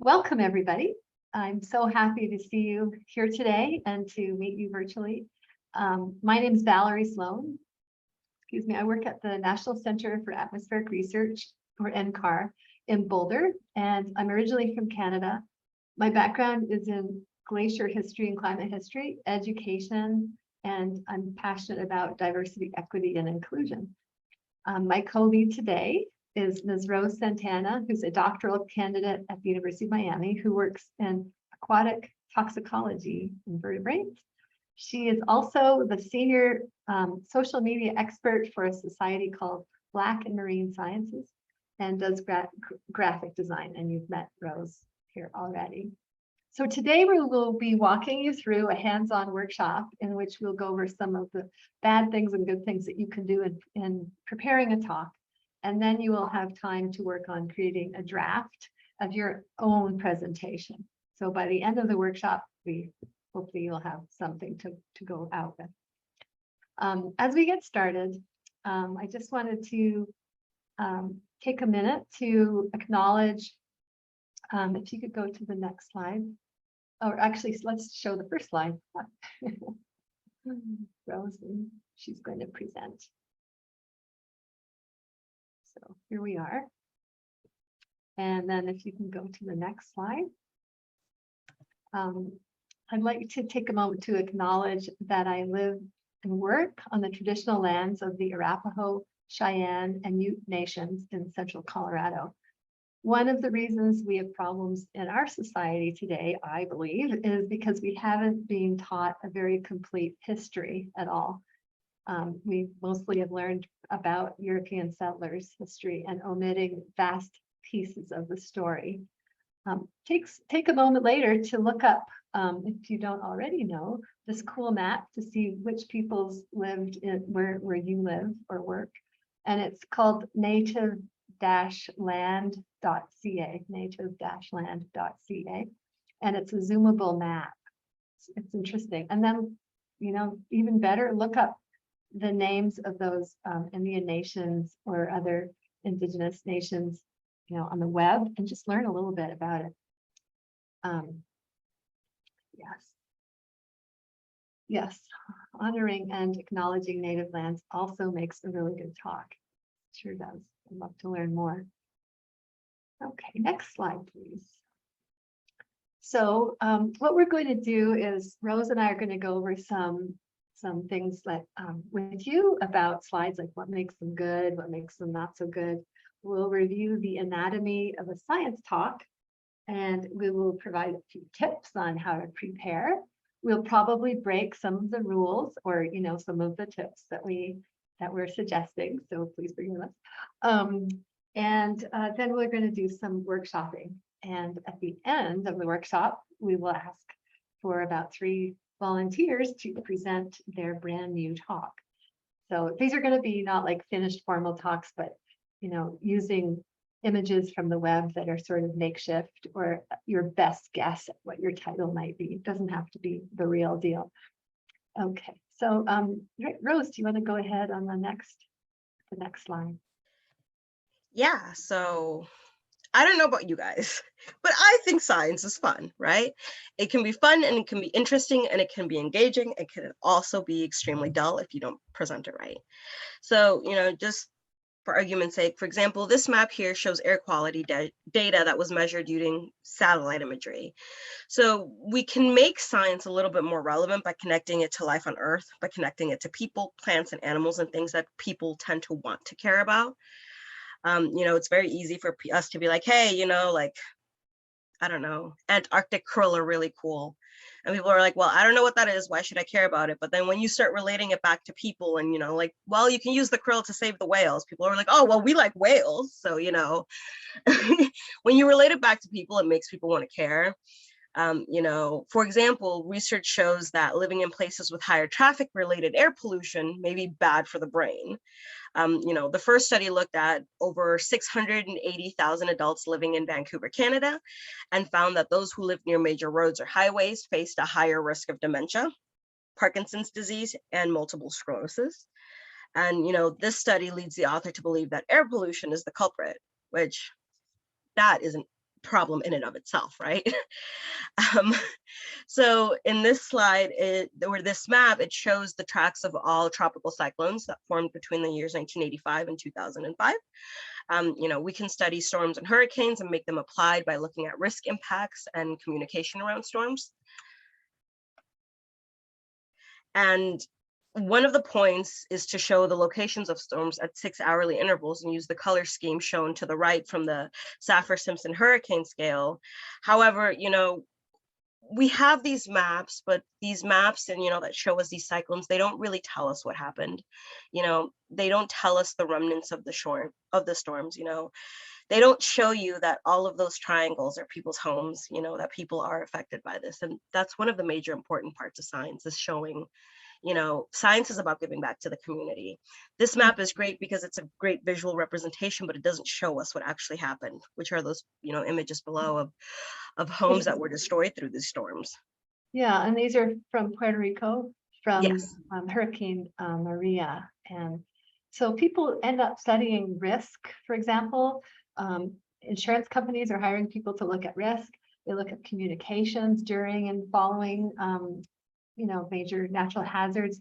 Welcome, everybody. I'm so happy to see you here today and to meet you virtually. My name is Valerie Sloan. Excuse me, I work at the National Center for Atmospheric Research, or NCAR, in Boulder, and I'm originally from Canada. My background is in glacier history and climate history, education, and I'm passionate about diversity, equity, and inclusion. My co-lead today is Ms. Rose Santana, who's a doctoral candidate at the University of Miami, who works in aquatic toxicology in vertebrates. She is also the senior social media expert for a society called Black and Marine Sciences and does graphic design. And you've met Rose here already. So today we will be walking you through a hands-on workshop in which we'll go over some of the bad things and good things that you can do in preparing a talk. And then you will have time to work on creating a draft of your own presentation. So by the end of the workshop, hopefully you'll have something to go out with. As we get started, I just wanted to take a minute to acknowledge, if you could go to the next slide. Or actually, let's show the first slide. Rose, she's going to present. So here we are. And then if you can go to the next slide. I'd like to take a moment to acknowledge that I live and work on the traditional lands of the Arapaho, Cheyenne, and Ute nations in central Colorado. One of the reasons we have problems in our society today, I believe, is because we haven't been taught a very complete history at all. We mostly have learned about European settlers' history and omitting vast pieces of the story. Take a moment later to look up, if you don't already know, this cool map to see which peoples lived in where you live or work. And it's called native-land.ca, native-land.ca. And it's a zoomable map. It's interesting. And then, even better, look up the names of those Indian nations or other indigenous nations, on the web, and just learn a little bit about it. Yes, honoring and acknowledging native lands also makes a really good talk. Sure does. I'd love to learn more. Okay, next slide, please. So what we're going to do is Rose and I are going to go over some things that with you about slides, like what makes them good, what makes them not so good. We'll review the anatomy of a science talk, and we will provide a few tips on how to prepare. We'll probably break some of the rules or some of the tips that we're suggesting, so please forgive us. And then we're going to do some workshopping. And at the end of the workshop, we will ask for about 3 volunteers to present their brand new talk. So these are going to be not like finished formal talks, but using images from the web that are sort of makeshift or your best guess at what your title might be. It doesn't have to be the real deal. Okay, so Rose, do you want to go ahead on the next slide? Yeah, so I don't know about you guys, but I think science is fun, right? It can be fun and it can be interesting and it can be engaging. It can also be extremely dull if you don't present it right. So, just for argument's sake, for example, this map here shows air quality data that was measured using satellite imagery. So we can make science a little bit more relevant by connecting it to life on Earth, by connecting it to people, plants, and animals, and things that people tend to want to care about. It's very easy for us to be like, hey, I don't know, Antarctic krill are really cool. And people are like, well, I don't know what that is. Why should I care about it? But then when you start relating it back to people and, well, you can use the krill to save the whales. People are like, oh, well, we like whales. So, when you relate it back to people, it makes people want to care. For example, research shows that living in places with higher traffic related air pollution may be bad for the brain. The first study looked at over 680,000 adults living in Vancouver, Canada, and found that those who live near major roads or highways faced a higher risk of dementia, Parkinson's disease, and multiple sclerosis. And, this study leads the author to believe that air pollution is the culprit, which that isn't problem in and of itself, right? um, so in this slide, or this map, it shows the tracks of all tropical cyclones that formed between the years 1985 and 2005. We can study storms and hurricanes and make them applied by looking at risk impacts and communication around storms. And one of the points is to show the locations of storms at 6 hourly intervals and use the color scheme shown to the right from the Saffir-Simpson hurricane scale. However, we have these maps, but these maps and that show us these cyclones, they don't really tell us what happened. They don't tell us the remnants of the storms. They don't show you that all of those triangles are people's homes, that people are affected by this. And that's one of the major important parts of science, is showing, science is about giving back to the community. This map is great because it's a great visual representation, but it doesn't show us what actually happened, which are those, images below of homes that were destroyed through these storms. Yeah, and these are from Puerto Rico, from Yes. Hurricane Maria. And so people end up studying risk, for example. Insurance companies are hiring people to look at risk. They look at communications during and following, major natural hazards.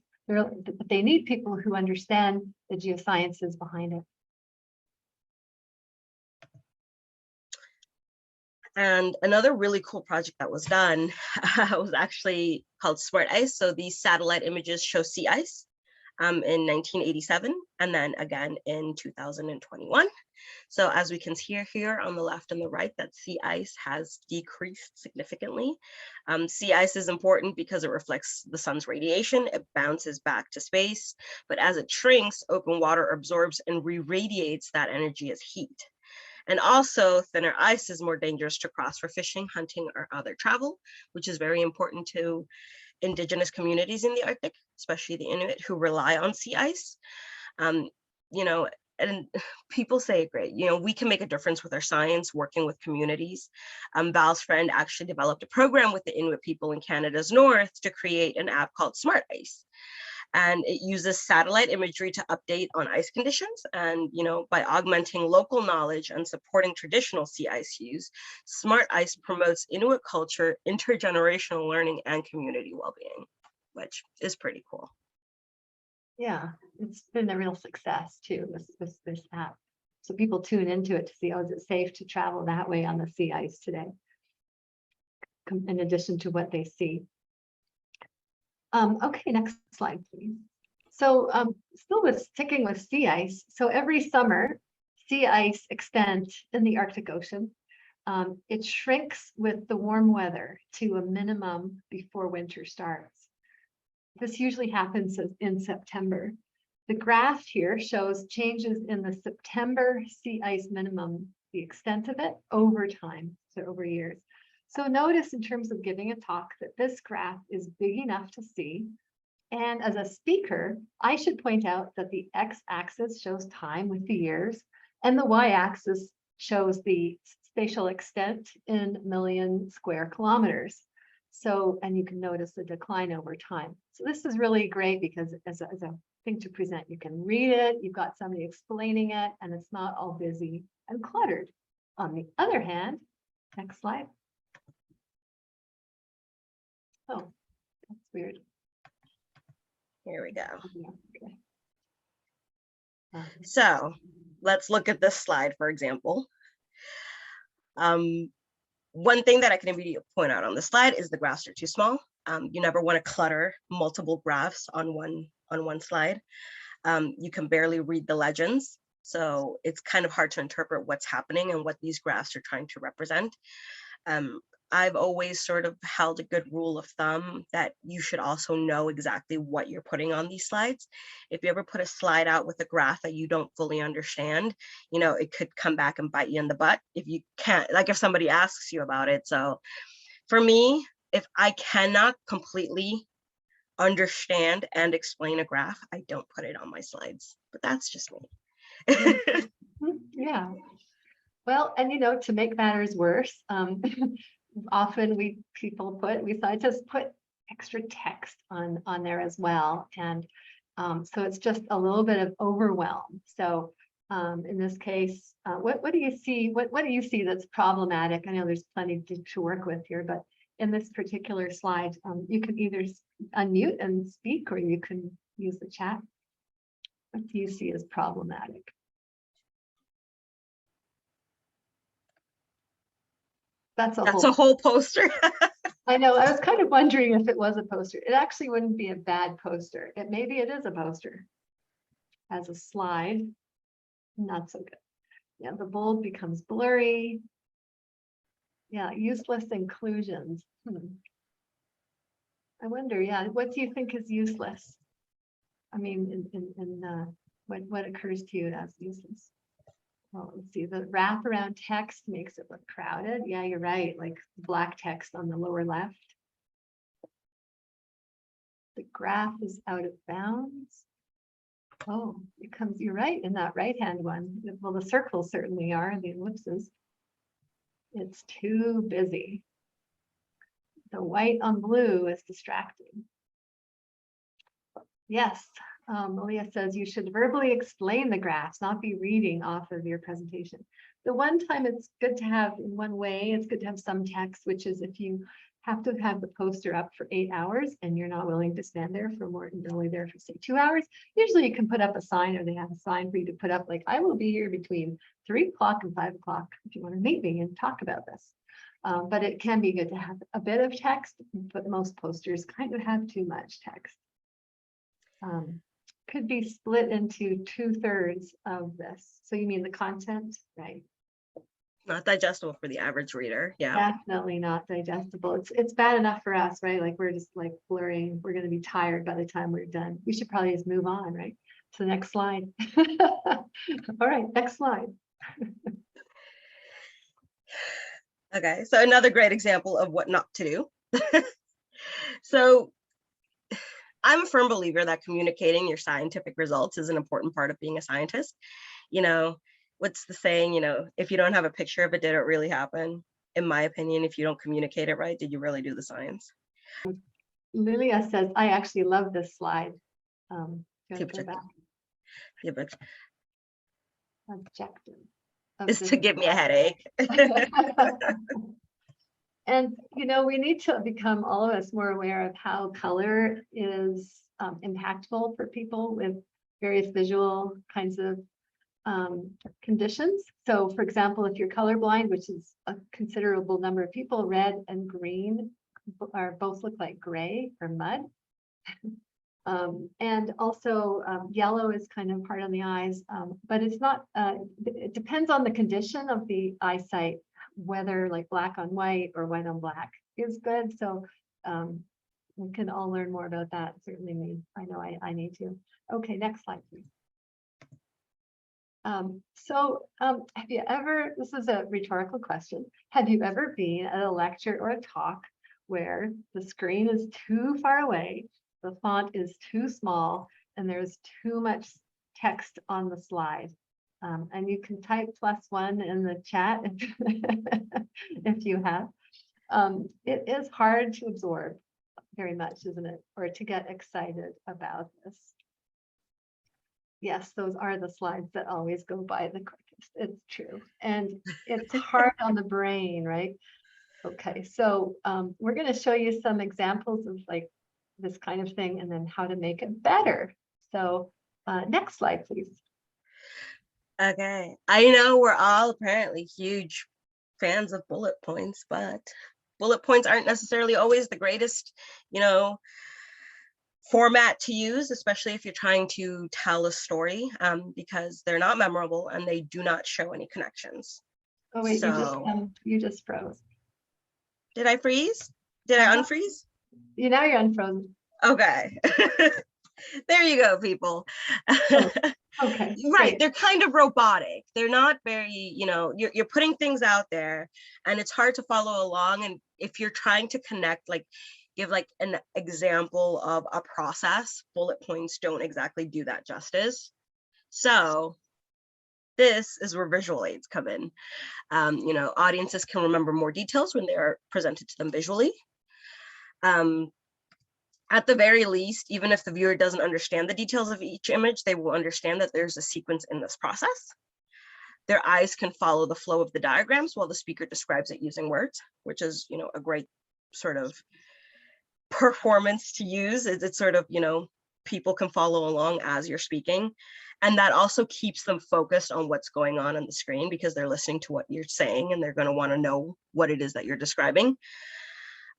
They need people who understand the geosciences behind it. And another really cool project that was done was actually called Smart Ice. So these satellite images show sea ice in 1987, and then again in 2021. So as we can see here on the left and the right, that sea ice has decreased significantly. Sea ice is important because it reflects the sun's radiation. It bounces back to space, but as it shrinks, open water absorbs and re-radiates that energy as heat. And also, thinner ice is more dangerous to cross for fishing, hunting, or other travel, which is very important to indigenous communities in the Arctic, especially the Inuit, who rely on sea ice. And people say it great, we can make a difference with our science, working with communities. Val's friend actually developed a program with the Inuit people in Canada's north to create an app called Smart Ice. And it uses satellite imagery to update on ice conditions. And, by augmenting local knowledge and supporting traditional sea ice use, Smart Ice promotes Inuit culture, intergenerational learning, and community well-being, which is pretty cool. Yeah, it's been a real success too, this app. So people tune into it to see, is it safe to travel that way on the sea ice today? In addition to what they see. Okay, next slide, please. So still sticking with sea ice. So every summer, sea ice extent in the Arctic Ocean. It shrinks with the warm weather to a minimum before winter starts. This usually happens in September. The graph here shows changes in the September sea ice minimum, the extent of it over time, so over years. So notice in terms of giving a talk that this graph is big enough to see. And as a speaker, I should point out that the x-axis shows time with the years, and the y-axis shows the spatial extent in million square kilometers. So, and you can notice the decline over time. So this is really great because as a thing to present, you can read it, you've got somebody explaining it, and it's not all busy and cluttered. On the other hand, next slide. Oh, that's weird. Here we go. Okay. So let's look at this slide, for example. One thing that I can immediately point out on the slide is the graphs are too small. You never want to clutter multiple graphs on one slide. You can barely read the legends. So it's kind of hard to interpret what's happening and what these graphs are trying to represent. I've always sort of held a good rule of thumb that you should also know exactly what you're putting on these slides. If you ever put a slide out with a graph that you don't fully understand, it could come back and bite you in the butt if you can't, like if somebody asks you about it. So for me, if I cannot completely understand and explain a graph, I don't put it on my slides, but that's just me. Yeah. Well, and to make matters worse, often scientists put extra text on there as well. And so it's just a little bit of overwhelm. So In this case, what do you see? What do you see that's problematic? I know there's plenty to work with here, but in this particular slide, you can either unmute and speak, or you can use the chat. What do you see as problematic? That's a whole poster. I know. I was kind of wondering if it was a poster. It actually wouldn't be a bad poster. Maybe it is a poster. As a slide, not so good. Yeah, the bold becomes blurry. Yeah, useless inclusions. I wonder, yeah, what do you think is useless? I mean, what occurs to you as useless? Well, let's see, the wraparound text makes it look crowded. Yeah, you're right, like black text on the lower left. The graph is out of bounds. Oh, you're right, in that right-hand one. Well, the circles certainly are, the ellipses. It's too busy. The white on blue is distracting. Yes, Malia says you should verbally explain the graphs, not be reading off of your presentation. The one time it's good to have, in one way, it's good to have some text, which is if you have to have the poster up for 8 hours and you're not willing to stand there for more, you're only there for say 2 hours, usually you can put up a sign, or they have a sign for you to put up, like, I will be here between 3 o'clock and 5 o'clock if you want to meet me and talk about this. But it can be good to have a bit of text, but most posters kind of have too much text. Could be split into 2/3 of this. So you mean the content, right? Not digestible for the average reader. Yeah. Definitely not digestible. It's bad enough for us, right? Like, we're just like blurring. We're going to be tired by the time we're done. We should probably just move on, right? To the next slide. All right, next slide. Okay, so another great example of what not to do. So I'm a firm believer that communicating your scientific results is an important part of being a scientist. You know, what's the saying, you know, if you don't have a picture of it, did it really happen? In my opinion, if you don't communicate it right, did you really do the science? Lilia says, I actually love this slide. Go back. Yeah, but Objective. Is to give me a headache. And, you know, we need to become, all of us, more aware of how color is impactful for people with various visual kinds of conditions. So, for example, if you're colorblind, which is a considerable number of people, red and green both look like gray or mud. And also yellow is kind of hard on the eyes, but it's not, it depends on the condition of the eyesight, whether like black on white or white on black is good. So we can all learn more about that. Certainly me, I know I need to. Okay, next slide, please. Have you ever, this is a rhetorical question, have you ever been at a lecture or a talk where the screen is too far away, the font is too small, and there's too much text on the slide? And you can type +1 in the chat if you have. It is hard to absorb very much, isn't it? Or to get excited about this. Yes, those are the slides that always go by the quickest. It's true. And it's hard on the brain, right? Okay, so we're going to show you some examples of like this kind of thing and then how to make it better. So next slide, please. Okay, I know we're all apparently huge fans of bullet points, but bullet points aren't necessarily always the greatest, you know, format to use, especially if you're trying to tell a story, because they're not memorable and they do not show any connections. Oh wait, so, you just froze. Did I freeze? Did I unfreeze? Now you're unfrozen. Okay. There you go, people. Oh, okay. Right, great. They're kind of robotic. They're not very, you know, you're putting things out there and it's hard to follow along. And if you're trying to connect, like give like an example of a process, bullet points don't exactly do that justice. So this is where visual aids come in. You know, audiences can remember more details when they are presented to them visually. At the very least, even if the viewer doesn't understand the details of each image, they will understand that there's a sequence in this process. Their eyes can follow the flow of the diagrams while the speaker describes it using words, which is, a great sort of performance to use. It's sort of, people can follow along as you're speaking. And that also keeps them focused on what's going on the screen, because they're listening to what you're saying and they're going to want to know what it is that you're describing.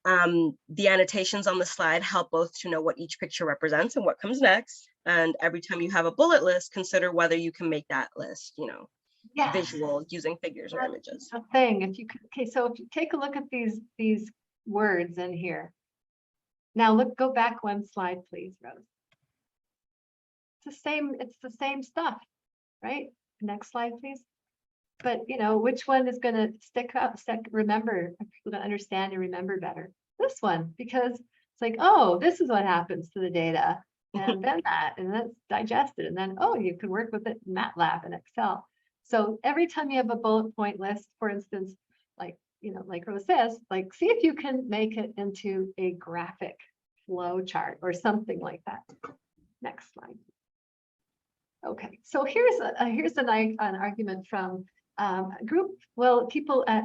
The annotations on the slide help both to know what each picture represents and what comes next. And every time you have a bullet list, consider whether you can make that list, Yes. visual using figures or images. A thing, if you could, okay, so if you take a look at these words in here. Now go back one slide, please, Rose. It's the same stuff, right? Next slide, please. But which one is going to remember, people to understand and remember better? This one, because it's like, oh, this is what happens to the data, and then that, and then it's digested, and then, oh, you can work with it in MATLAB and Excel. So every time you have a bullet point list, for instance, like Rose says, like, see if you can make it into a graphic flow chart or something like that. Next slide. Okay, so here's an argument from a group, people at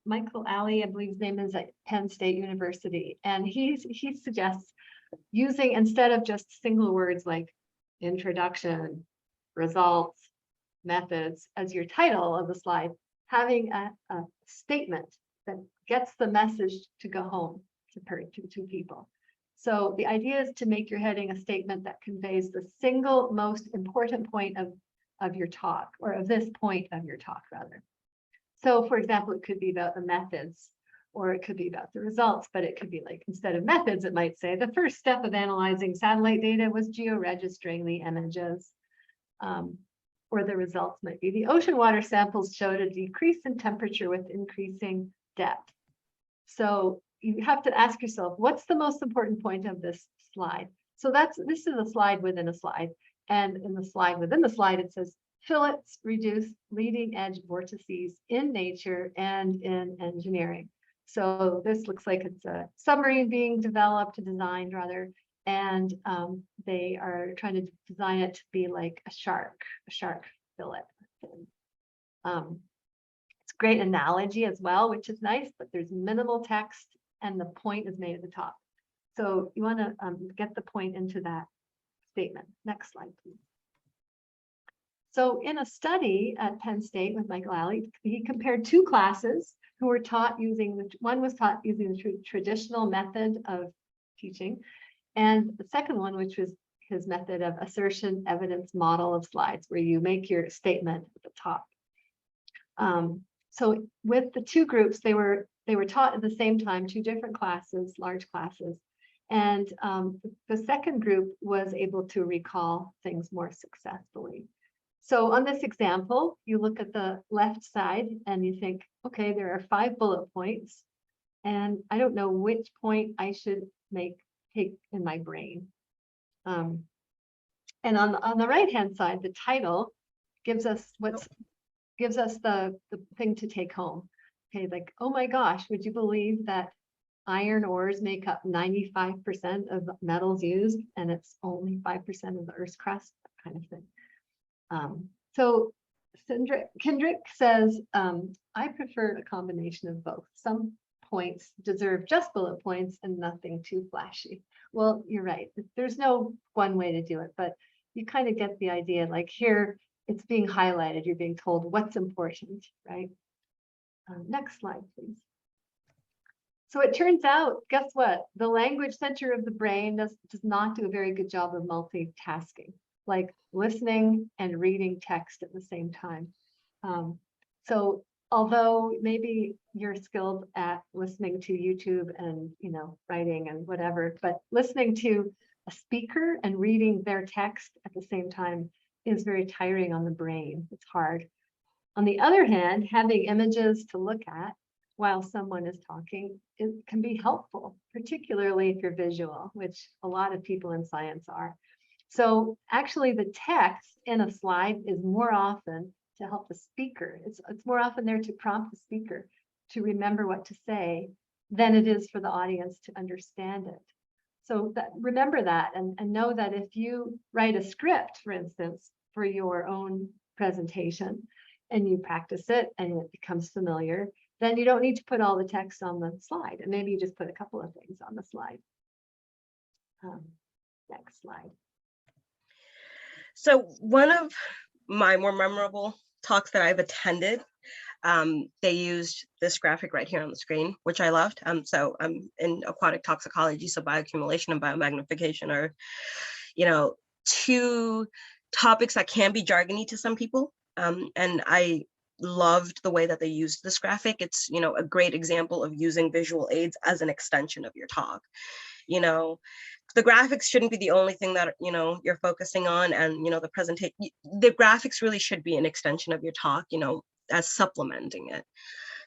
Michael Alley, I believe his name is, at Penn State University, and he suggests using, instead of just single words like introduction, results, methods as your title of the slide, having a statement that gets the message to go home to people. So the idea is to make your heading a statement that conveys the single most important point of your talk, or of this point of your talk, rather. So for example, it could be about the methods, or it could be about the results, but it could be like, instead of methods, it might say the first step of analyzing satellite data was georegistering the images. Or the results might be the ocean water samples showed a decrease in temperature with increasing depth. So you have to ask yourself, what's the most important point of this slide? So this is a slide within a slide. And in the slide within the slide, it says fillets reduce leading edge vortices in nature and in engineering. So this looks like it's a submarine being designed rather, and they are trying to design it to be like a shark fillet. It's a great analogy as well, which is nice, but there's minimal text and the point is made at the top. So you want to get the point into that statement. Next slide, please. So in a study at Penn State with Michael Alley, he compared two classes who were taught using, one was taught using the traditional method of teaching, and the second one, which was his method of assertion evidence model of slides, where you make your statement at the top. So with the two groups, they were taught at the same time, two different classes, large classes. And the second group was able to recall things more successfully. So on this example, you look at the left side and you think, okay, there are 5 bullet points, and I don't know which point I should take in my brain. And on the right-hand side, the title gives us the thing to take home. Okay, like, oh my gosh, would you believe that iron ores make up 95% of the metals used, and it's only 5% of the Earth's crust, that kind of thing. So Kendrick says, I prefer a combination of both. Some points deserve just bullet points and nothing too flashy. Well, you're right. There's no one way to do it, but you kind of get the idea. Like here, it's being highlighted. You're being told what's important, right? Next slide, please. So it turns out, guess what? The language center of the brain does not do a very good job of multitasking, like listening and reading text at the same time. So although maybe you're skilled at listening to YouTube and writing and whatever, but listening to a speaker and reading their text at the same time is very tiring on the brain. It's hard. On the other hand, having images to look at while someone is talking, it can be helpful, particularly if you're visual, which a lot of people in science are. So actually the text in a slide is more often to help the speaker. It's more often there to prompt the speaker to remember what to say than it is for the audience to understand it. So that, remember that, and know that if you write a script, for instance, for your own presentation, and you practice it and it becomes familiar, then you don't need to put all the text on the slide. And maybe you just put a couple of things on the slide. Next slide. So one of my more memorable talks that I've attended, they used this graphic right here on the screen, which I loved. So I'm in aquatic toxicology, so bioaccumulation and biomagnification are, you know, two topics that can be jargony to some people. And I loved the way that they used this graphic. It's, you know, a great example of using visual aids as an extension of your talk. You know, the graphics shouldn't be the only thing that, you know, you're focusing on, and, you know, the presentation, the graphics really should be an extension of your talk, you know, as supplementing it.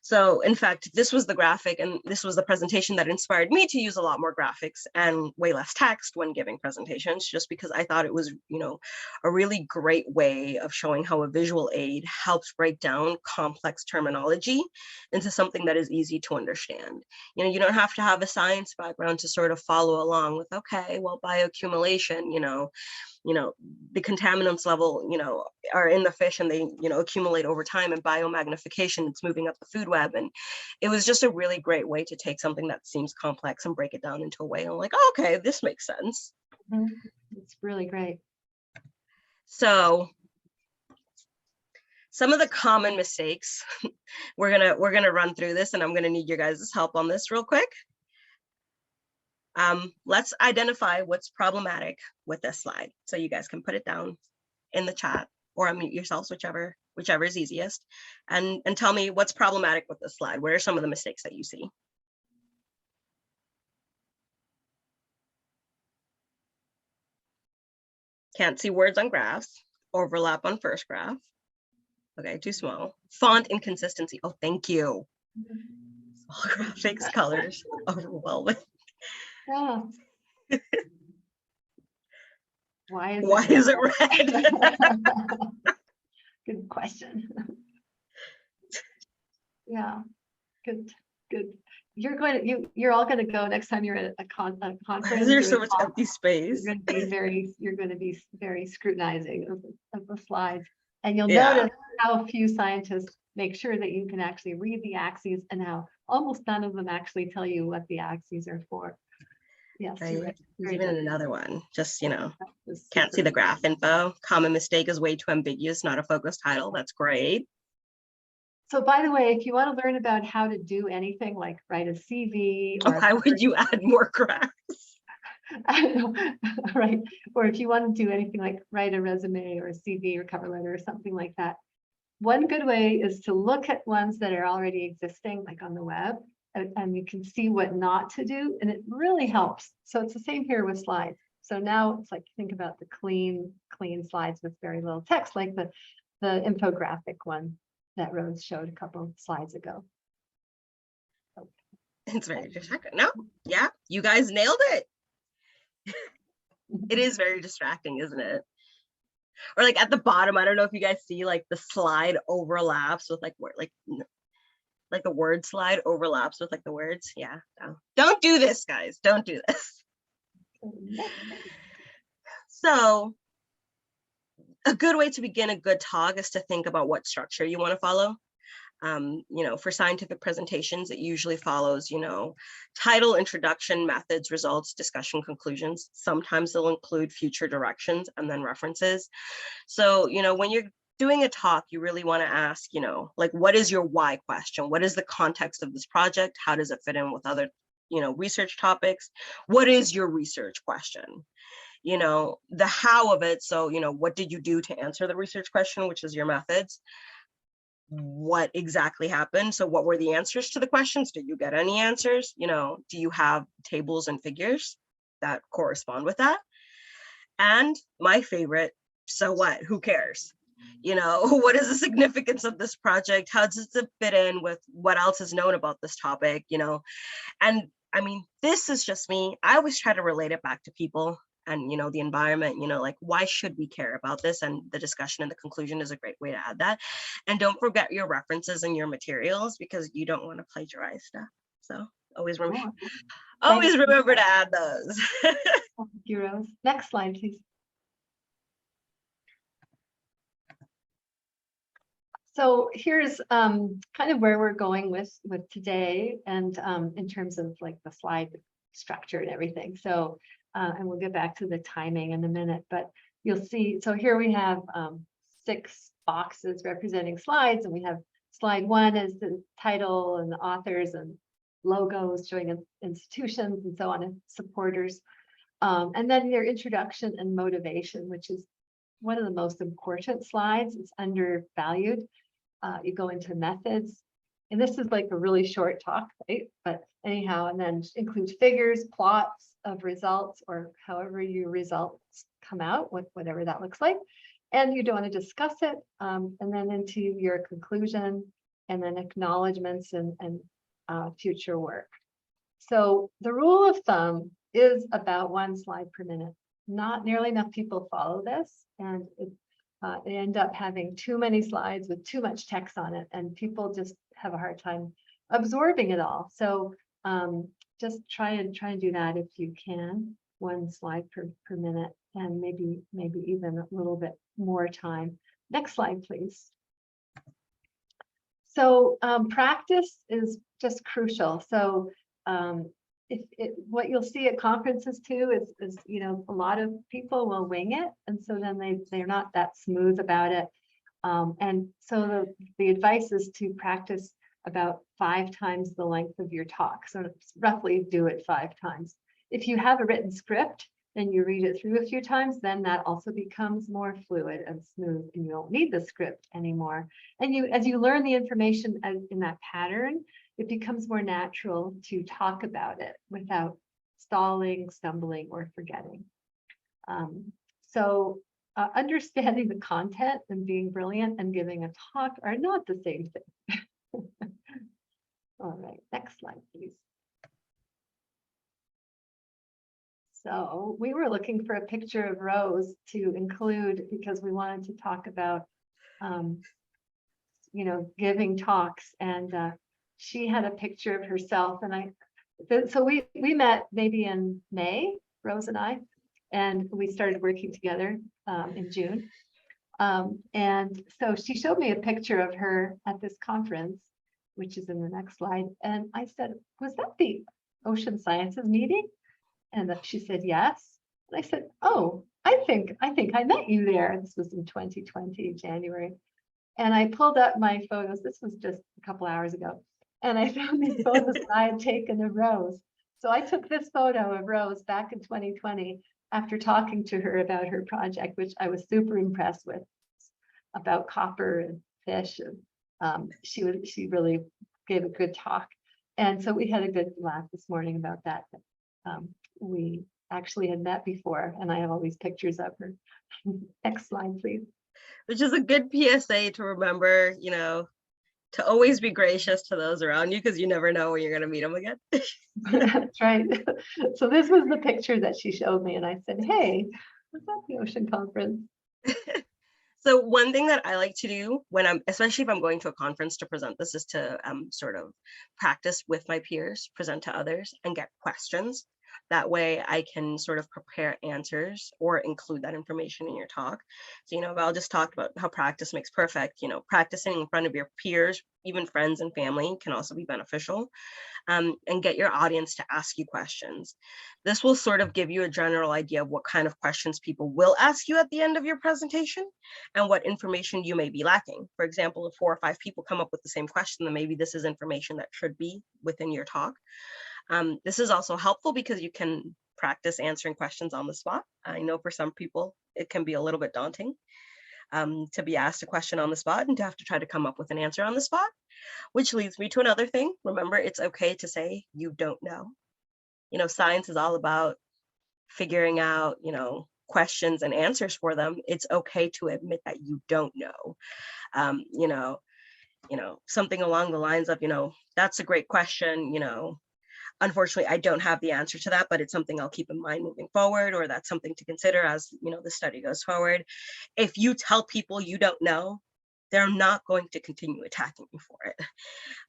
So in fact, this was the graphic and this was the presentation that inspired me to use a lot more graphics and way less text when giving presentations, just because I thought it was, you know, a really great way of showing how a visual aid helps break down complex terminology into something that is easy to understand. You know, you don't have to have a science background to sort of follow along with, okay, well, bioaccumulation, you know, the contaminants level, you know, are in the fish and they, you know, accumulate over time, and biomagnification, it's moving up the food web. And it was just a really great way to take something that seems complex and break it down into a way. I'm like, oh, okay, this makes sense. It's really great. So some of the common mistakes, we're gonna run through this, and I'm gonna need your guys' help on this real quick. Let's identify what's problematic with this slide. So you guys can put it down in the chat or unmute yourselves, whichever is easiest, and tell me what's problematic with this slide. What are some of the mistakes that you see? Can't see words on graphs, overlap on first graph. Okay, too small. Font inconsistency. Oh, thank you. Small graphics, colors, overwhelming. Yeah. Why is it red? Good question. Yeah, good. You're all going to go next time you're at a conference. Why is there so much empty space? You're going to be very scrutinizing of the slides, and you'll notice how few scientists make sure that you can actually read the axes, and how almost none of them actually tell you what the axes are for. Yes, you're right. There's even another one, just, you know, can't see the graph info. Common mistake is way too ambiguous, not a focused title. That's great. So by the way, if you want to learn about how to do anything like write a CV, or why would you add more graphs? I know, right? Or if you want to do anything like write a resume or a CV or cover letter or something like that, one good way is to look at ones that are already existing, like on the web, and you can see what not to do, and it really helps. So it's the same here with slides. So now it's like, think about the clean slides with very little text, like the infographic one that Rose showed a couple of slides ago. It's very distracting. No, yeah, you guys nailed it. It is very distracting, isn't it? Or like at the bottom, I don't know if you guys see, like the slide overlaps with like word, like the word slide overlaps with like the words. Yeah, no. Don't do this, guys. Don't do this. So a good way to begin a good talk is to think about what structure you want to follow. You know, for scientific presentations, it usually follows, you know, title, introduction, methods, results, discussion, conclusions. Sometimes they'll include future directions and then references. So, you know, when you're doing a talk, you really want to ask, you know, like, what is your why question? What is the context of this project? How does it fit in with other, you know, research topics? What is your research question? You know, the how of it. So, you know, what did you do to answer the research question, which is your methods? What exactly happened? So what were the answers to the questions? Did you get any answers? You know, do you have tables and figures that correspond with that? And my favorite, so what? Who cares? You know, what is the significance of this project? How does it fit in with what else is known about this topic? You know, and I mean, this is just me. I always try to relate it back to people and, you know, the environment, you know, like, why should we care about this? And the discussion and the conclusion is a great way to add that. And don't forget your references and your materials, because you don't want to plagiarize stuff. So always remember. Always remember to add those. Thank you, Rose. Next slide, please. So here's kind of where we're going with today, and in terms of like the slide structure and everything. So and we'll get back to the timing in a minute, but you'll see. So here we have 6 boxes representing slides, and we have slide 1 is the title and the authors and logos showing institutions and so on, and supporters. And then your introduction and motivation, which is one of the most important slides. It's undervalued. You go into methods, and this is like a really short talk, right? But anyhow, and then include figures, plots of results, or however your results come out, whatever that looks like. And you don't want to discuss it, and then into your conclusion, and then acknowledgements and future work. So the rule of thumb is about 1 slide per minute. Not nearly enough people follow this, and they end up having too many slides with too much text on it, and people just have a hard time absorbing it all. So just try and do that if you can, 1 slide per minute, and maybe even a little bit more time. Next slide, please. So practice is just crucial. So what you'll see at conferences too is a lot of people will wing it, and so then they're not that smooth about it. And so the advice is to practice about 5 times the length of your talk. So roughly do it 5 times. If you have a written script and you read it through a few times, then that also becomes more fluid and smooth, and you don't need the script anymore. And as you learn the information in that pattern, it becomes more natural to talk about it without stalling, stumbling, or forgetting. So understanding the content and being brilliant and giving a talk are not the same thing. All right, next slide, please. So we were looking for a picture of Rose to include because we wanted to talk about, giving talks, and she had a picture of herself, and so we met maybe in May, Rose and I, and we started working together in June. And so she showed me a picture of her at this conference, which is in the next slide. And I said, was that the Ocean Sciences meeting? And she said, yes. And I said, oh, I think I met you there. This was in 2020, January. And I pulled up my photos. This was just a couple hours ago. And I found these photos that I had taken of Rose. So I took this photo of Rose back in 2020 after talking to her about her project, which I was super impressed with, about copper and fish. And she really gave a good talk. And so we had a good laugh this morning about that. We actually had met before, and I have all these pictures of her. Next slide, please. Which is a good PSA to remember, to always be gracious to those around you, because you never know when you're going to meet them again. That's right. So this was the picture that she showed me, and I said, hey, was that the Ocean Conference? So one thing that I like to do especially if I'm going to a conference to present this, is to sort of practice with my peers, present to others, and get questions. That way I can sort of prepare answers or include that information in your talk. So, Val just talked about how practice makes perfect. Practicing in front of your peers, even friends and family, can also be beneficial. And get your audience to ask you questions. This will sort of give you a general idea of what kind of questions people will ask you at the end of your presentation and what information you may be lacking. For example, if 4 or 5 people come up with the same question, then maybe this is information that should be within your talk. This is also helpful because you can practice answering questions on the spot. I know for some people it can be a little bit daunting to be asked a question on the spot and to have to try to come up with an answer on the spot, which leads me to another thing. Remember, it's okay to say you don't know. Science is all about figuring out, questions and answers for them. It's okay to admit that you don't know. Something along the lines of, that's a great question, unfortunately, I don't have the answer to that, but it's something I'll keep in mind moving forward, or that's something to consider as, the study goes forward. If you tell people you don't know, they're not going to continue attacking you for it.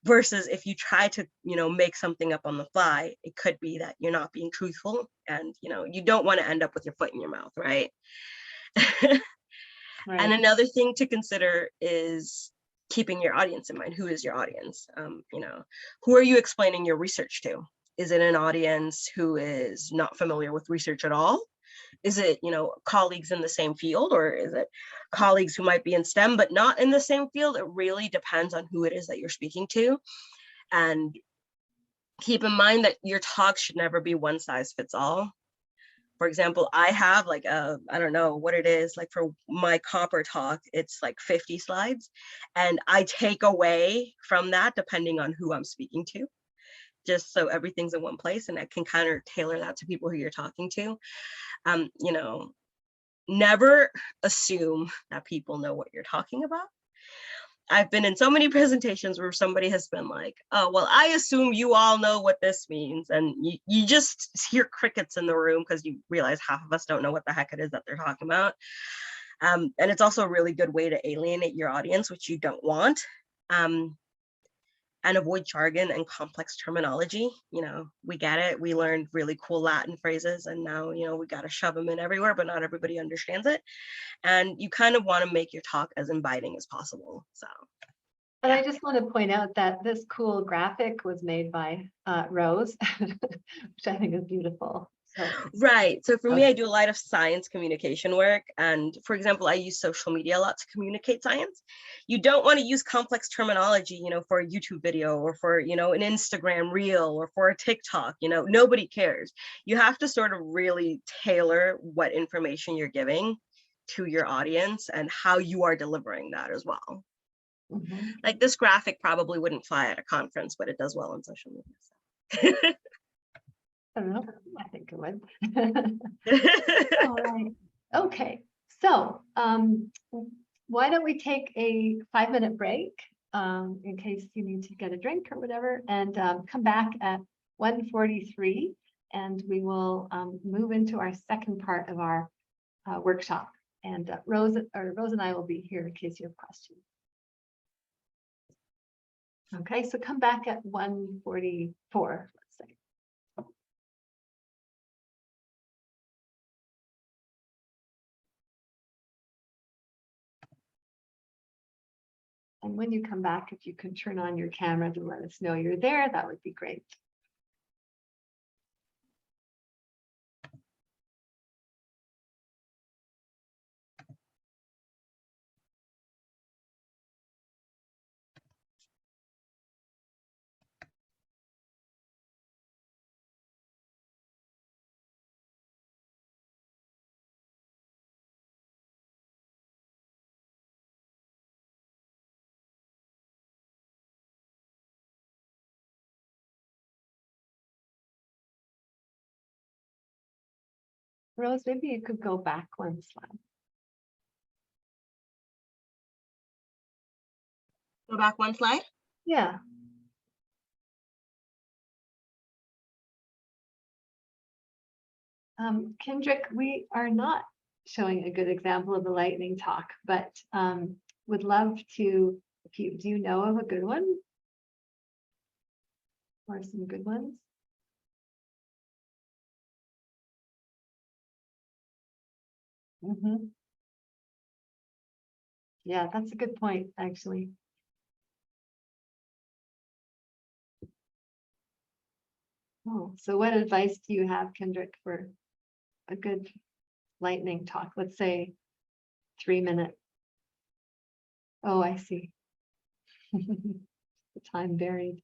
Versus if you try to, make something up on the fly, it could be that you're not being truthful, and, you don't want to end up with your foot in your mouth, right? Right. And another thing to consider is keeping your audience in mind. Who is your audience? Who are you explaining your research to? Is it an audience who is not familiar with research at all? Is it, colleagues in the same field, or is it colleagues who might be in STEM but not in the same field? It really depends on who it is that you're speaking to. And keep in mind that your talk should never be one size fits all. For example, I have like I don't know what it is, like for my copper talk, it's like 50 slides, and I take away from that depending on who I'm speaking to, just so everything's in one place, and I can kind of tailor that to people who you're talking to. Never assume that people know what you're talking about. I've been in so many presentations where somebody has been like, oh, well, I assume you all know what this means. And you just hear crickets in the room because you realize half of us don't know what the heck it is that they're talking about. And it's also a really good way to alienate your audience, which you don't want. And avoid jargon and complex terminology. We get it. We learned really cool Latin phrases, and now, we got to shove them in everywhere, but not everybody understands it. And you kind of want to make your talk as inviting as possible. So. And I just want to point out that this cool graphic was made by Rose, which I think is beautiful. So. Right. So for me, I do a lot of science communication work. And for example, I use social media a lot to communicate science. You don't want to use complex terminology, for a YouTube video, or for, an Instagram reel, or for a TikTok, nobody cares. You have to sort of really tailor what information you're giving to your audience and how you are delivering that as well. Mm-hmm. Like this graphic probably wouldn't fly at a conference, but it does well on social media. So. I don't know. I think it would. All right. Okay. So why don't we take a 5-minute break in case you need to get a drink or whatever, and come back at 1:43, and we will move into our second part of our workshop. And Rose and I will be here in case you have questions. Okay, so come back at 1:44, let's say. And when you come back, if you can turn on your camera to let us know you're there, that would be great. Rose, maybe you could go back one slide. Go back one slide? Yeah. Kendrick, we are not showing a good example of a lightning talk, but would love to, do you know of a good one? Or some good ones? Mm-hmm. Yeah, that's a good point, actually. Oh, so what advice do you have, Kendrick, for a good lightning talk? Let's say 3 minutes. Oh, I see. The time buried.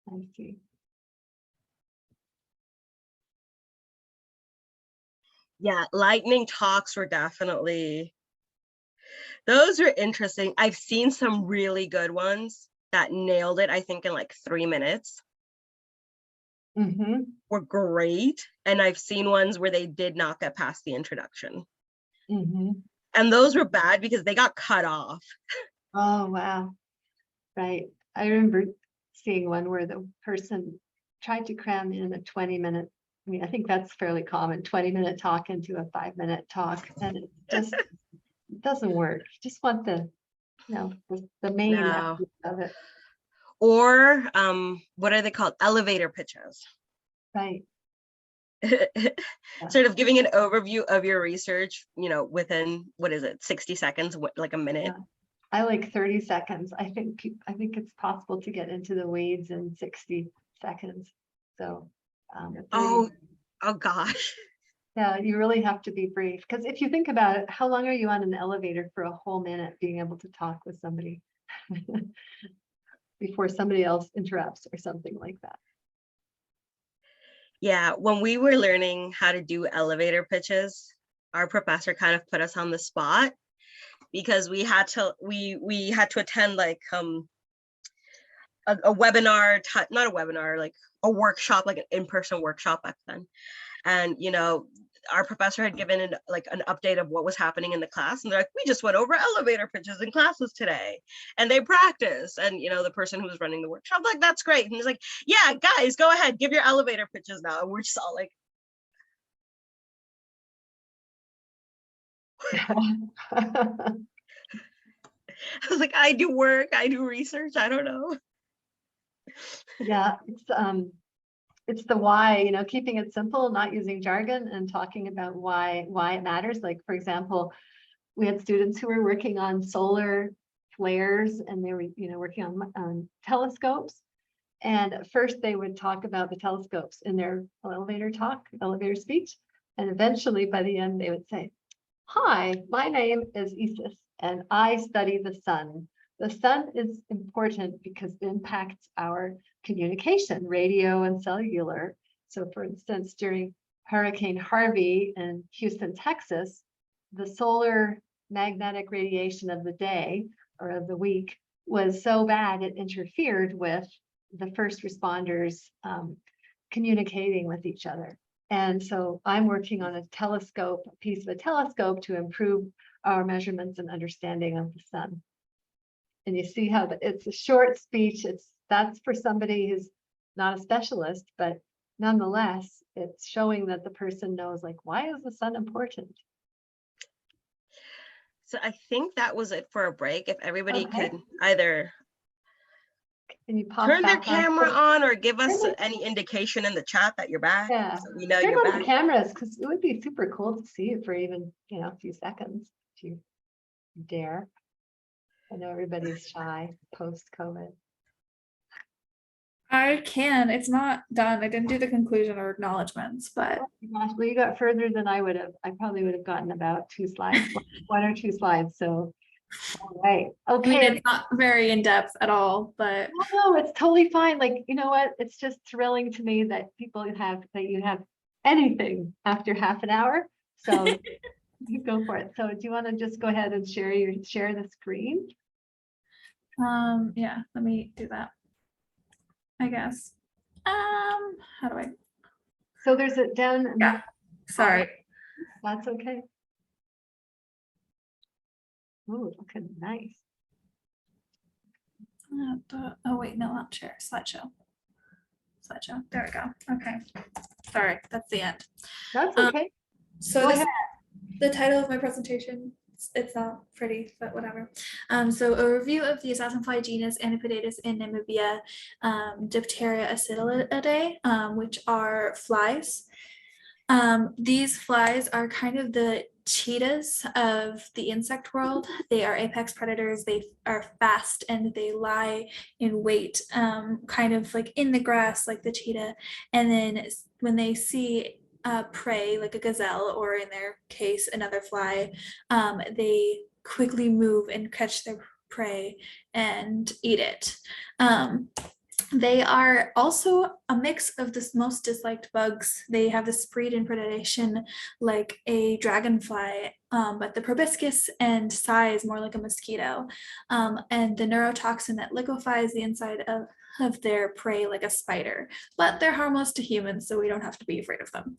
I see. Yeah, lightning talks were definitely, those were interesting. I've seen some really good ones that nailed it, I think, in like 3 minutes. Mm-hmm. Were great. And I've seen ones where they did not get past the introduction. Mm-hmm. And those were bad because they got cut off. Oh, wow. Right. I remember seeing one where the person tried to cram in a 20-minute I mean, I think that's fairly common, 20-minute talk into a 5-minute talk, and it just doesn't work. You just want the, you know, the main No. of it. Or what are they called? Elevator pitches. Right. Sort of giving an overview of your research, you know, within, what is it, 60 seconds, like a minute. Yeah. I like 30 seconds. I think it's possible to get into the weeds in 60 seconds. So Oh gosh. yeah, you really have to be brief, because if you think about it, how long are you on an elevator for a whole minute being able to talk with somebody before somebody else interrupts or something like that? Yeah, when we were learning how to do elevator pitches, our professor kind of put us on the spot because we had to attend like a webinar, not a webinar, like a workshop, like an in-person workshop back then. And you know, our professor had given an update of what was happening in the class, and they're like, we just went over elevator pitches in classes today, and they practiced. And you know, the person who was running the workshop, like, that's great. And he's like, yeah, guys, go ahead, give your elevator pitches now. And we're just all like, I was like, I do work, I do research, I don't know. Yeah, it's the why, you know, keeping it simple, not using jargon, and talking about why it matters. Like, for example, we had students who were working on solar flares, and they were, you know, working on telescopes. And at first they would talk about the telescopes in their elevator speech. And eventually by the end they would say, hi, my name is Isis and I study the sun. The sun is important because it impacts our communication, radio and cellular. So for instance, during Hurricane Harvey in Houston, Texas, the solar magnetic radiation of the day or of the week was so bad it interfered with the first responders communicating with each other. And so I'm working on a piece of a telescope to improve our measurements and understanding of the sun. And you see how it's a short speech. That's for somebody who's not a specialist, but nonetheless, it's showing that the person knows, like, why is the sun important? So I think that was it for a break. If everybody Okay. could either Can you pop turn their back camera on or give us Really? any indication in the chat that you're back. Yeah. So we know Turn you're on back. the cameras, because it would be super cool to see you for even, you know, a few seconds if you dare. I know everybody's shy post-COVID. I can. It's not done. I didn't do the conclusion or acknowledgements, but Oh my gosh, well, you got further than I would have. I probably would have gotten about 2 slides, one or 2 slides. So, all right. I mean, Okay. it's not very in depth at all, but No, it's totally fine. Like, you know what? It's just thrilling to me that you have anything after half an hour. So you go for it. So do you want to just go ahead and share the screen? yeah, let me do that, I guess. How do I? So there's it down. Yeah, sorry. That's okay. Oh, looking nice. Oh wait, no, not share, slideshow. There we go. Okay, sorry, that's the end. That's okay. So Go this ahead. the title of my presentation. It's not pretty, but whatever. So a review of the assassinfly genus Anapidatus in Namibia, Dipteria acidulidae, which are flies. These flies are kind of the cheetahs of the insect world. They are apex predators. They are fast and they lie in wait, kind of like in the grass like the cheetah. And then when they see prey like a gazelle, or in their case another fly, they quickly move and catch their prey and eat it. They are also a mix of the most disliked bugs. They have the breed in predation like a dragonfly, but the proboscis and size more like a mosquito, and the neurotoxin that liquefies the inside of their prey like a spider. But they're harmless to humans, so we don't have to be afraid of them.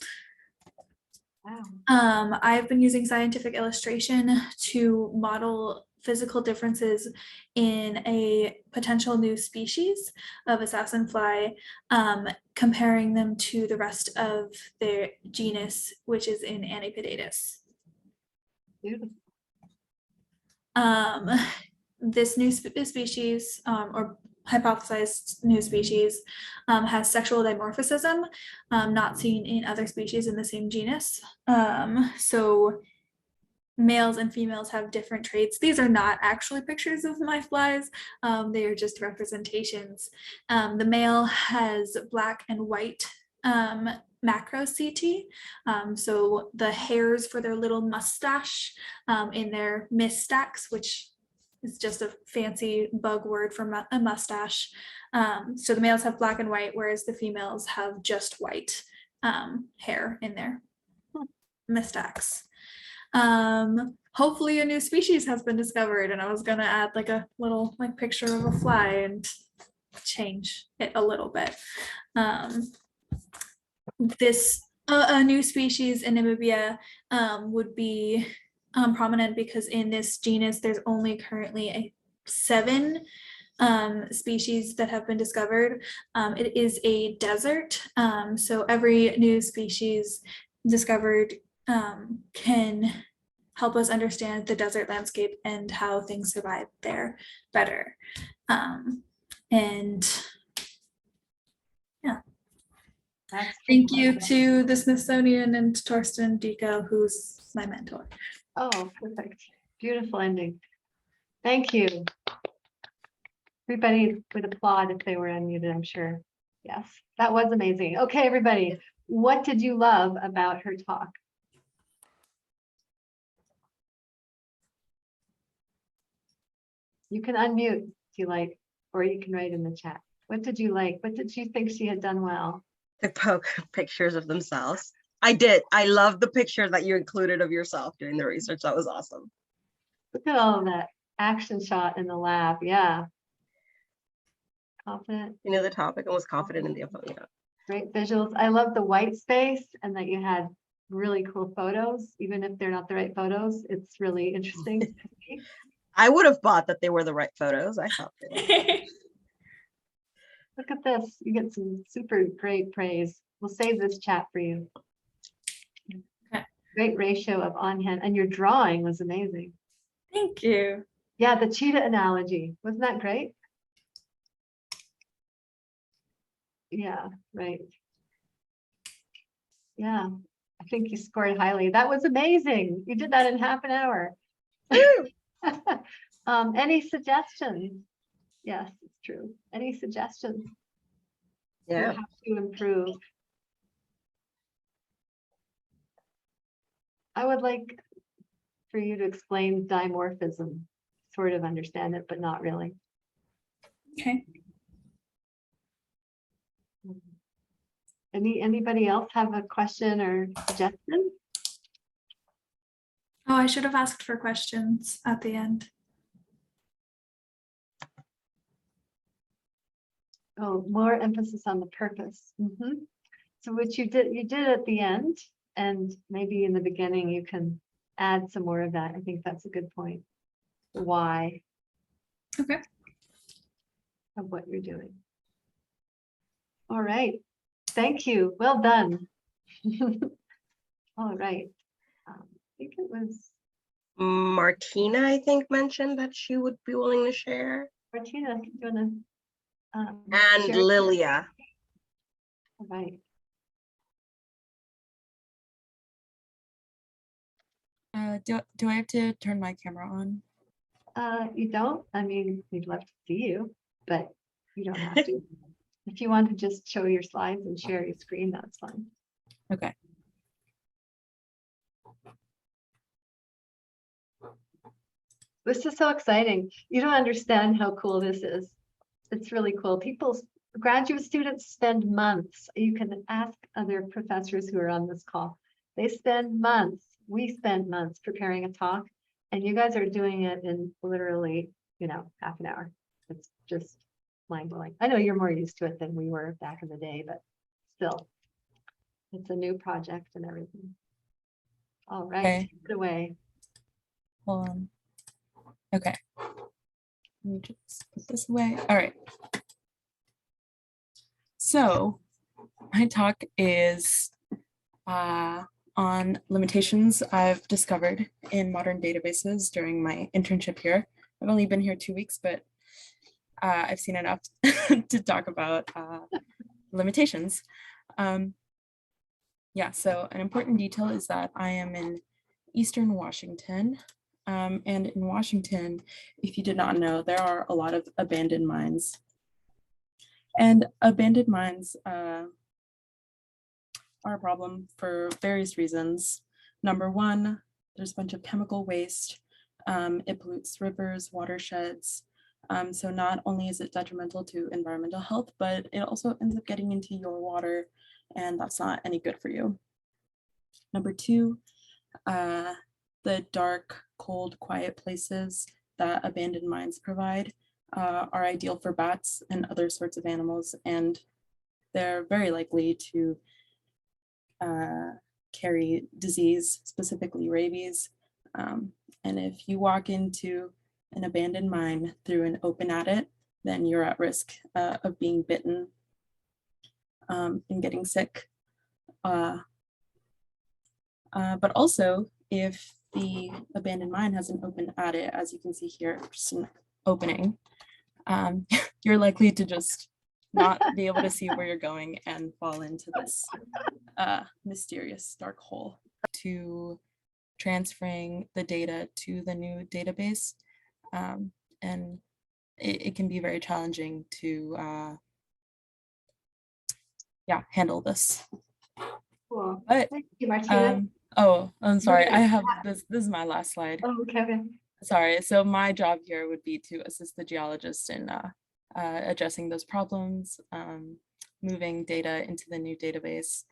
Wow. I've been using scientific illustration to model physical differences in a potential new species of assassin fly, comparing them to the rest of their genus, which is in Anipidatus. Beautiful. This new species, or hypothesized new species, has sexual dimorphism, not seen in other species in the same genus. So males and females have different traits. These are not actually pictures of my flies. They are just representations. The male has black and white macro-CT. So the hairs for their little mustache in their mistax, which is just a fancy bug word for a mustache. So the males have black and white, whereas the females have just white hair in their mistax. Hopefully a new species has been discovered, and I was gonna add like a little like picture of a fly and change it a little bit. This a new species in Namibia would be prominent because in this genus there's only currently 7 species that have been discovered. It is a desert, so every new species discovered can help us understand the desert landscape and how things survive there better. And yeah. Thank you to the Smithsonian and Torsten Dico, who's my mentor. Oh, perfect. Beautiful ending. Thank you. Everybody would applaud if they were unmuted, I'm sure. Yes, that was amazing. Okay, everybody, what did you love about her talk? You can unmute if you like, or you can write in the chat. What did you like? What did you think she had done well? They poke pictures of themselves. I did. I love the picture that you included of yourself doing the research. That was awesome. Look at all of that action shot in the lab. Yeah. Confident. You know the topic and was confident in the info. Yeah. Great visuals. I love the white space and that you had really cool photos, even if they're not the right photos. It's really interesting to see. I would have thought that they were the right photos. I thought they were. Look at this. You get some super great praise. We'll save this chat for you. Okay. Great ratio of on hand, and your drawing was amazing. Thank you. Yeah, the cheetah analogy. Wasn't that great? Yeah, right. Yeah, I think you scored highly. That was amazing. You did that in half an hour. Any suggestions? Yes, it's true. Any suggestions? Yeah. How to improve? I would like for you to explain dimorphism, sort of understand it, but not really. Okay. Anybody else have a question or suggestion? Oh, I should have asked for questions at the end. Oh, more emphasis on the purpose. So what you did at the end, and maybe in the beginning you can add some more of that. I think that's a good point. Why? Okay. Of what you're doing. All right. Thank you. Well done. All right. I think it was Martina, I think, mentioned that she would be willing to share. Martina. Do you want to? And share? Lilia. All right. Do I have to turn my camera on? You don't? I mean, we'd love to see you, but you don't have to. If you want to just show your slides and share your screen, that's fine. Okay. This is so exciting. You don't understand how cool this is. It's really cool. Graduate students spend months. You can ask other professors who are on this call. They spend months. We spend months preparing a talk, and you guys are doing it in literally, half an hour. It's just mind-blowing. I know you're more used to it than we were back in the day, but still, it's a new project and everything. All right, Okay. take it away. Hold on. Okay. Let me just put this away. All right. So my talk is on limitations I've discovered in modern databases during my internship here. I've only been here 2 weeks, but I've seen enough to talk about limitations. Yeah, so an important detail is that I am in Eastern Washington. And in Washington, if you did not know, there are a lot of abandoned mines. And abandoned mines are a problem for various reasons. Number one, there's a bunch of chemical waste. It pollutes rivers, watersheds. So not only is it detrimental to environmental health, but it also ends up getting into your water, and that's not any good for you. Number two, the dark, cold, quiet places that abandoned mines provide are ideal for bats and other sorts of animals, and they're very likely to carry disease, specifically rabies. And if you walk into an abandoned mine through an open adit, then you're at risk of being bitten and getting sick. But also, if the abandoned mine has an open adit, as you can see here, just an opening, you're likely to just not be able to see where you're going and fall into this mysterious dark hole. To transferring the data to the new database, and it can be very challenging to handle this. Cool. But Thank you, Martina. oh, I'm sorry, I Okay. have this is my last slide. Oh, okay. Sorry, so my job here would be to assist the geologist in addressing those problems, moving data into the new database,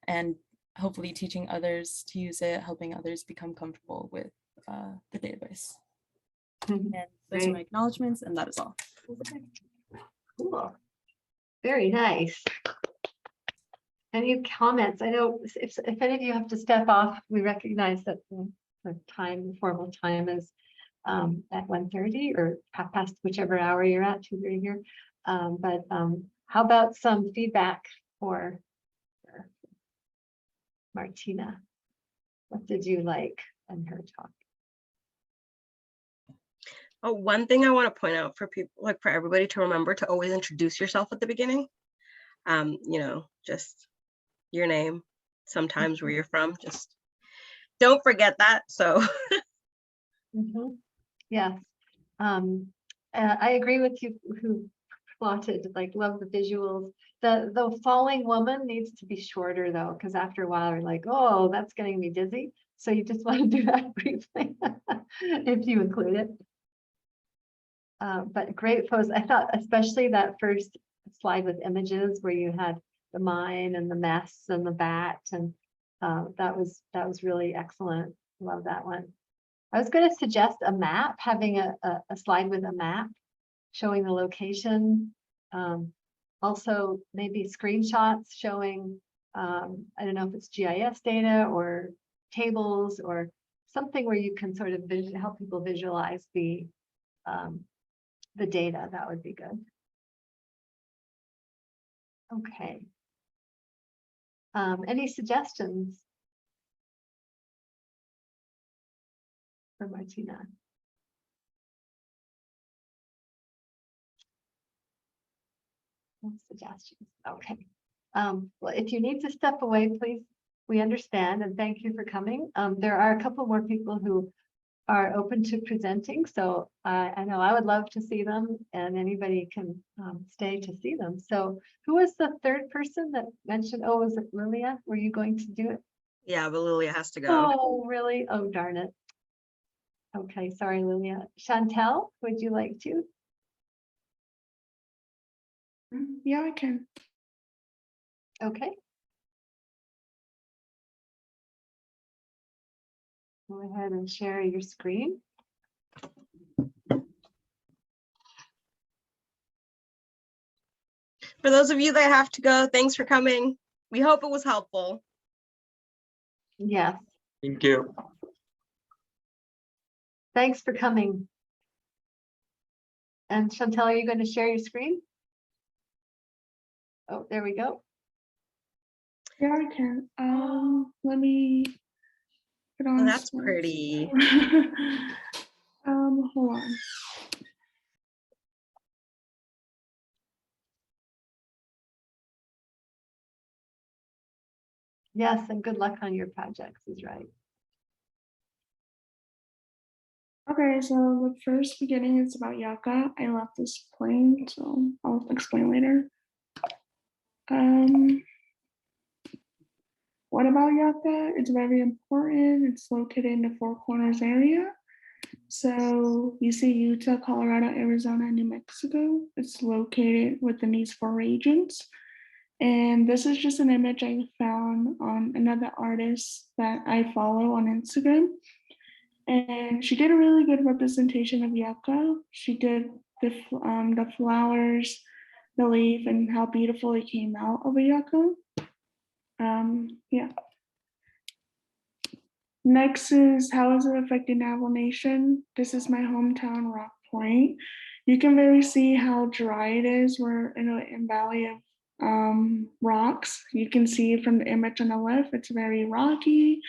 and hopefully teaching others to use it, helping others become comfortable with the database. And those are my acknowledgements, and that is all. Cool. Very nice. Any comments? I know if any of you have to step off, we recognize that the time, the formal time is at 1:30 or half past, whichever hour you're at, 2:30 here. But how about some feedback for Martina? What did you like in her talk? Oh, one thing I want to point out for people, like for everybody to remember to always introduce yourself at the beginning. You know, just your name, sometimes where you're from, just don't forget that. So Yes. I agree with you who plotted, like, love the visuals. The falling woman needs to be shorter though, because after a while you're like, oh, that's getting me dizzy. So you just want to do that briefly if you include it. But great photos. I thought especially that first slide with images where you had the mine and the mess and the bat, and that was really excellent. Love that one. I was going to suggest a map, having a slide with a map showing the location. Also maybe screenshots showing, I don't know if it's GIS data or tables or something where you can sort of help people visualize the data. That would be good. Okay. Any suggestions for Martina? No suggestions. Okay. Well, if you need to step away, please, we understand, and thank you for coming. There are a couple more people who are open to presenting, so I know I would love to see them, and anybody can stay to see them. So who was the third person that mentioned? Oh, was it Lilia? Were you going to do it? yeah, but Lilia has to go. Oh, really? Oh, darn it. Okay, sorry, Lilia. Chantel, would you like to? Yeah, I can. Okay. Go ahead and share your screen. For those of you that have to go, thanks for coming. We hope it was helpful. Yes, Thank you. thanks for coming. And Chantel, are you going to share your screen? Oh, there we go. Yeah, I can. Let me put on. Oh, that's slides. pretty. Hold on. Yes, and good luck on your projects is right. Okay, so the first beginning is about yucca. I left this plain, so I'll explain later. What about yucca? It's very important. It's located in the Four Corners area. So you see Utah, Colorado, Arizona, and New Mexico. It's located within these four regions. And this is just an image I found on another artist that I follow on Instagram. And she did a really good representation of yucca. She did the flowers, the leaf, and how beautiful it came out of a yucca. Yeah. Next is how is it affecting Navajo Nation? This is my hometown, Rock Point. You can very see how dry it is. We're in a valley of rocks. You can see from the image on the left, it's very rocky,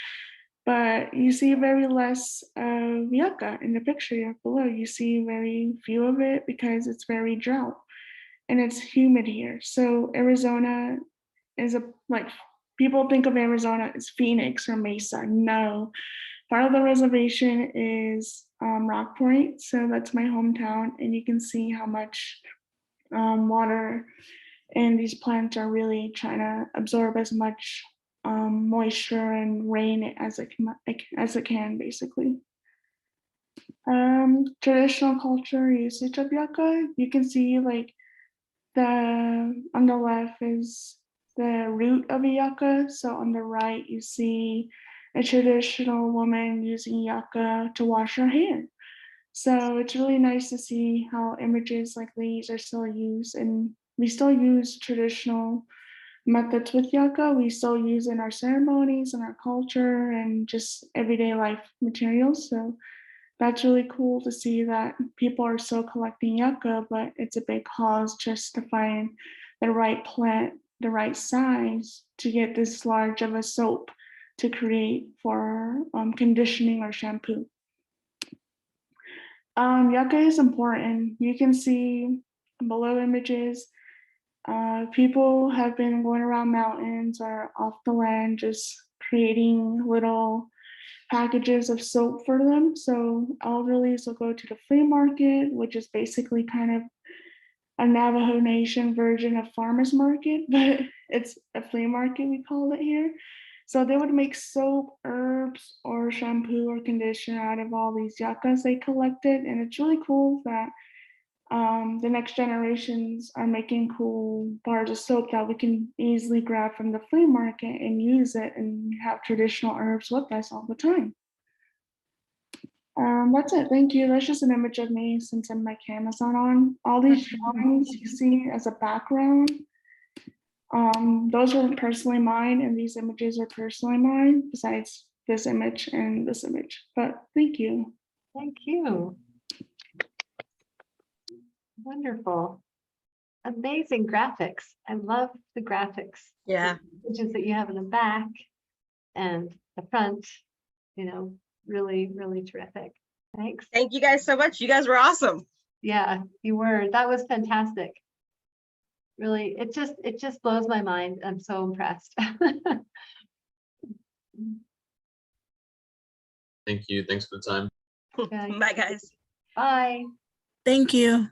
but you see very less of yucca in the picture here below. You see very few of it because it's very drought and it's humid here. So Arizona is people think of Arizona as Phoenix or Mesa. No, part of the reservation is Rock Point. So that's my hometown. And you can see how much water and these plants are really trying to absorb as much moisture and rain as it can, basically. Traditional culture usage of yucca. You can see like on the left is the root of a yucca. So on the right, you see a traditional woman using yucca to wash her hair. So it's really nice to see how images like these are still used, and we still use traditional methods with yucca. We still use in our ceremonies and our culture and just everyday life materials. So that's really cool to see that people are still collecting yucca, but it's a big cause just to find the right plant, the right size to get this large of a soap to create for conditioning or shampoo. Yucca is important. You can see below images, people have been going around mountains or off the land, just creating little packages of soap for them. So elderlies will go to the flea market, which is basically kind of a Navajo Nation version of farmers market, but it's a flea market, we call it here. So they would make soap, herbs, or shampoo or conditioner out of all these yuccas they collected. And it's really cool that the next generations are making cool bars of soap that we can easily grab from the flea market and use it and have traditional herbs with us all the time. That's it. Thank you. That's just an image of me since my camera's not on. All these drawings you see as a background, those are personally mine, and these images are personally mine, besides this image and this image. But thank you. Thank you. Wonderful. Amazing graphics. I love the graphics. Yeah. The images that you have in the back and the front, really, really terrific. Thanks. Thank you guys so much. You guys were awesome. Yeah, you were. That was fantastic. Really, it just blows my mind. I'm so impressed. Thank you. Thanks for the time. Okay. Bye, guys. Bye. Thank you.